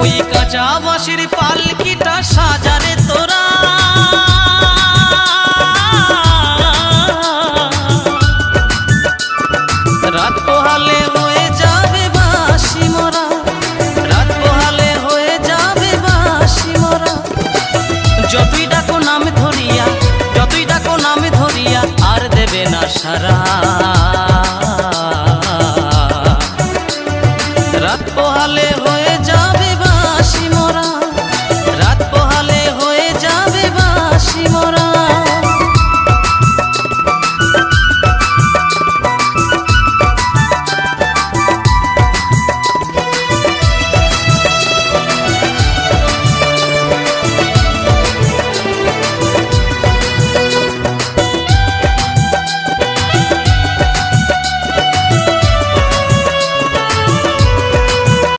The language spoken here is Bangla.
ওই কাঁচা বাঁশের পালকিটা সাজারে তোরা, রাত পোহালে হয়ে যাবে বাঁশি মোরা, রাত পোহালে হয়ে যাবে বাঁশি মোরা। যতই ডাকো নাম ধরিয়া, যতই ডাকো নাম ধরিয়া আর দেবে না সারা। রাত পোহালে হয়ে